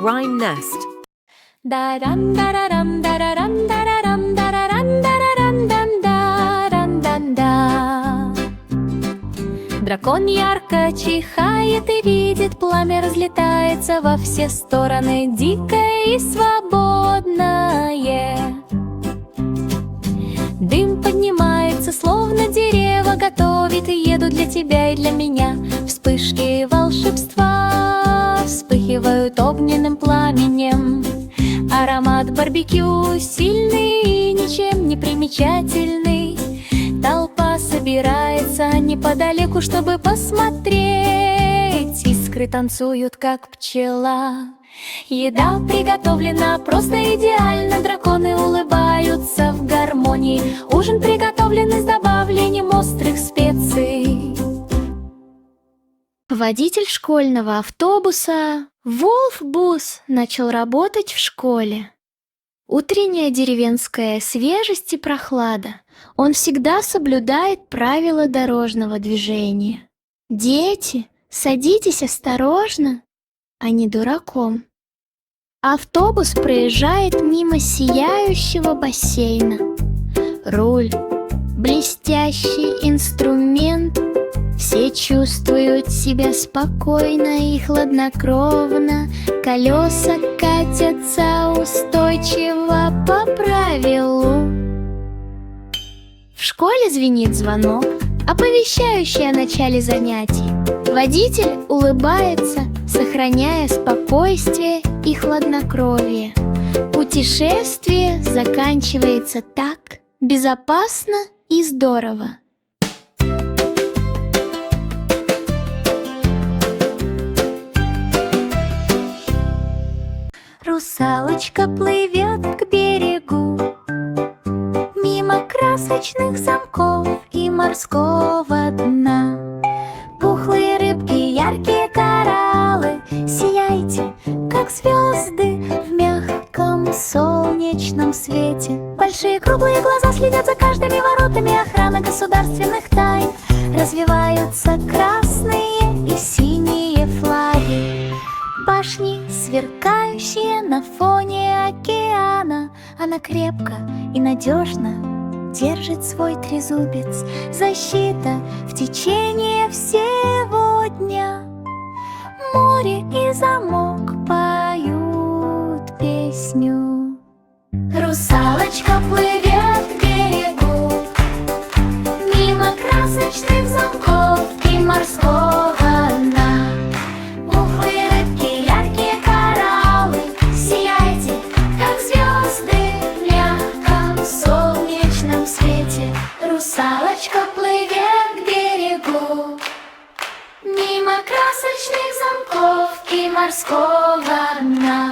Rhyme Nest. Даран дарарам дарарам дарарам дараран дараран дан даран дан да. Дракон ярко чихает и видит, пламя разлетается во все стороны, дикое и свободное. Дым поднимается, словно дерево готовит, и едут для тебя и для меня. Вспышки волшебства вспыхивают огненным пламенем. Аромат барбекю сильный и ничем не примечательный. Толпа собирается неподалеку, чтобы посмотреть. Искры танцуют, как пчела. Еда приготовлена просто идеально. Драконы улыбаются в гармонии. Ужин приготовлен с добавлением острых специй. Водитель школьного автобуса Вулфбус начал работать в школе. Утренняя деревенская свежесть и прохлада. Он всегда соблюдает правила дорожного движения. Дети, садитесь осторожно, а не дураком. Автобус проезжает мимо сияющего бассейна. Руль, блестящий инструмент. Все чувствуют себя спокойно и хладнокровно. Колеса катятся устойчиво по правилу. В школе звенит звонок, оповещающий о начале занятий. Водитель улыбается, сохраняя спокойствие и хладнокровие. Путешествие заканчивается так безопасно и здорово. Русалочка плывет к берегу, мимо красочных замков и морского дна. Пухлые рыбки, яркие кораллы, сияйте, как звезды в мягком солнечном свете. Большие круглые глаза следят за каждыми воротами охраны государственных тайн. Развиваются красные и синие флаги. Башни, сверкающие на фоне океана. Она крепко и надежно держит свой трезубец. Защита в течение всего дня. Море и замок поют песню. Русалочка плывет к берегу, мимо красочных замков и морского дна. Пухлые рыбки, яркие кораллы, сияйте, как звезды в мягком солнечном свете. Русалочка плывет к берегу, мимо красочных замков и морского дна.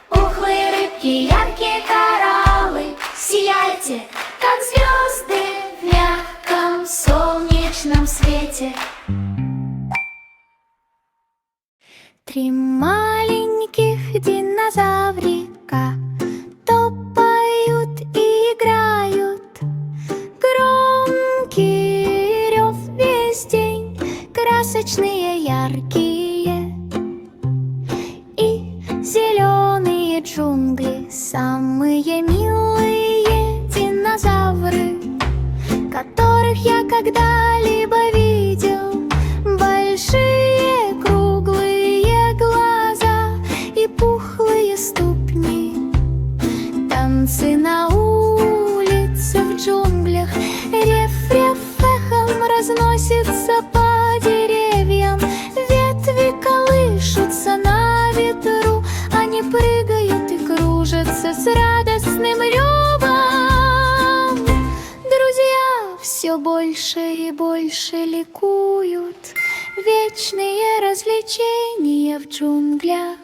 Пухлые рыбки, яркие кораллы, сияйте, как звезды в мягком солнечном свете. Три маленьких динозаврика топают и играют. Громкий рев весь день, красочные, яркие. И зеленые джунгли, самые милые динозавры, которых я когда-либо видел. Большие круглые глаза и пухлые ступни. Танцы на улице в джунглях. Рев-рев эхом разносится по деревьям. Ветви колышутся на ветру. Они прыгают и кружатся с радостным ревом. Друзья все больше и больше ликуют. Вечные развлечения в джунглях.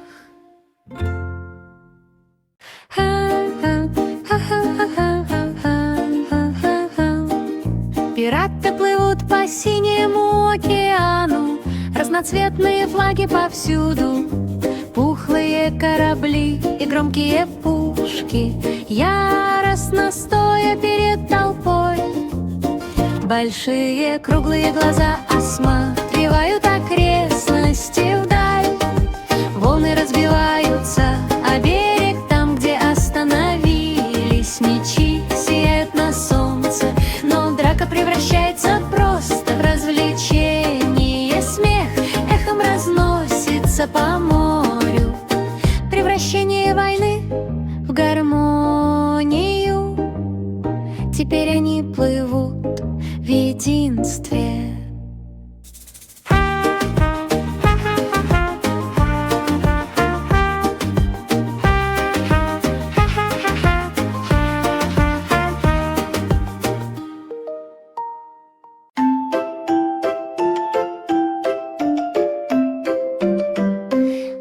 Пираты плывут по синему океану. Разноцветные флаги повсюду. Пухлые корабли и громкие пушки, яростно стоя перед толпой. Большие круглые глаза осматривают окрестности вдаль. Волны разбиваются носятся по морю. Превращение войны в гармонию. Теперь они плывут в единстве.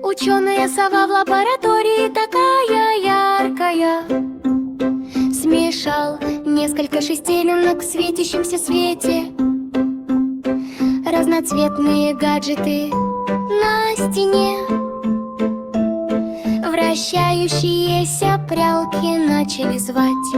Ученая сова в лаборатории такая яркая. Смешал несколько шестеренок в светящемся свете. Разноцветные гаджеты на стене. Вращающиеся прялки начали звать.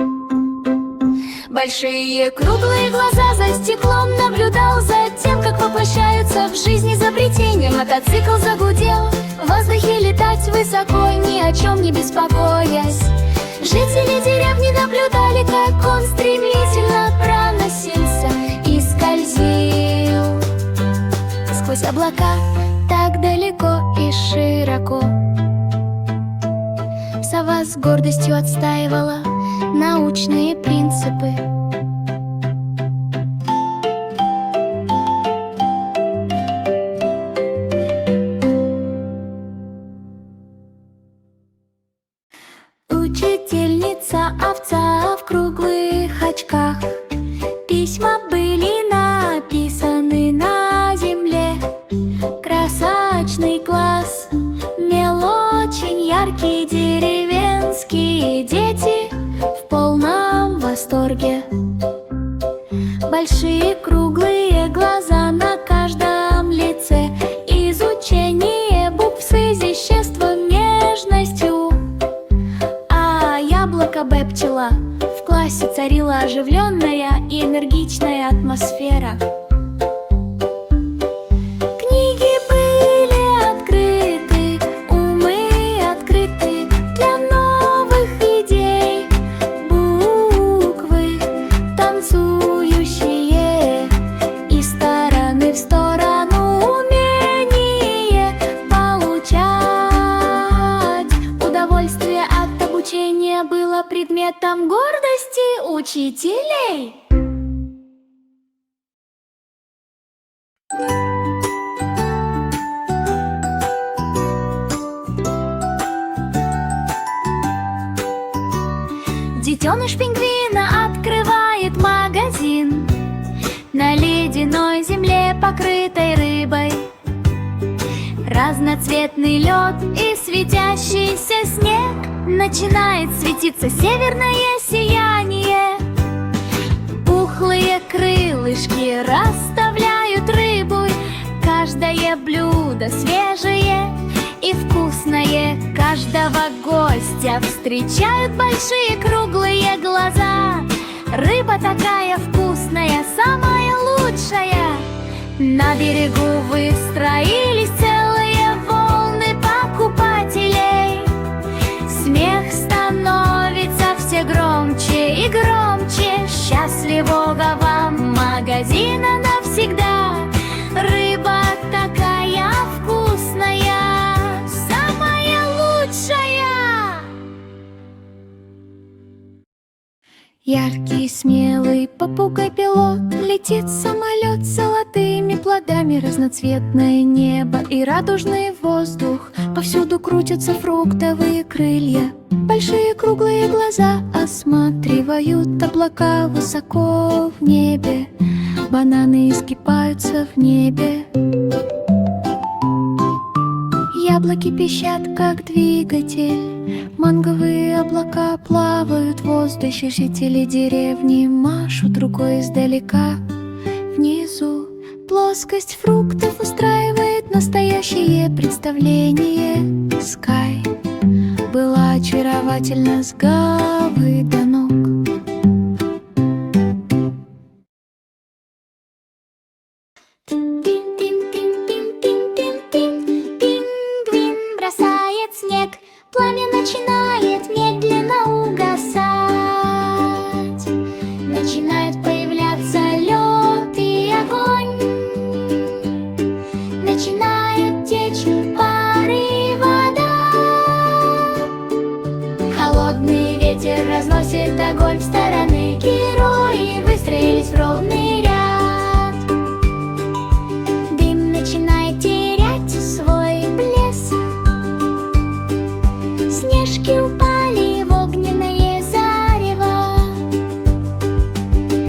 Большие круглые глаза за стеклом наблюдал за тем, как воплощаются в жизнь изобретения. Мотоцикл загудел, в воздухе летать высоко, ни о чем не беспокоясь. Жители деревни наблюдали, как он стремительно проносился и скользил сквозь облака так далеко и широко. Сова с гордостью отстаивала научные принципы. Учительница овца в круглых очках. Письма были написаны на земле. Красочный класс мел очень яркий. Деревенские дети в полном восторге. Большие круглые глаза на каждом лице. Изучение букв с изяществом, нежностью. А яблоко Б пчела. В классе царила оживленная и энергичная атмосфера. Книги были открыты, умы открыты для новых идей. Буквы танцующие из стороны в сторону. Умение получать удовольствие от обучения было предметом гордости учителей. Детеныш пингвина открывает магазин на ледяной земле, покрытой рыбой. Разноцветный лед и светящийся снег. Начинает светиться северное сияние. Пухлые крылышки расставляют рыбу. Каждое блюдо свежее и вкусное. Каждого гостя встречают большие круглые глаза. Рыба такая вкусная, самая лучшая. На берегу выстроились целые волны покупателей. Смех становится все громче и громче. Счастливого вам магазина навсегда. Рыба такая вкусная, самая лучшая. Яркий, смелый попугай-пилот. Летит самолет с золотыми плодами. Разноцветное небо и радужный воздух. Повсюду крутятся фруктовые крылья. Большие круглые глаза осматривают облака высоко в небе. Бананы изгибаются в небе. Яблоки пищат, как двигатель. Манговые облака плавают в воздухе. Жители деревни машут рукой издалека. Внизу плоскость фруктов устраивает настоящее представление. Скай была очаровательна с головы до ног. Пингвин бросает снег, пламя начинает медленно угасать. Начинает появляться лед и огонь. Начинает течь по обе стороны герои выстроились в ровный ряд. Дым начинает терять свой блеск, снежки упали в огненное зарево.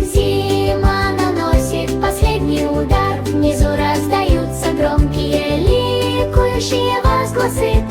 Зима наносит последний удар, внизу раздаются громкие ликующие возгласы.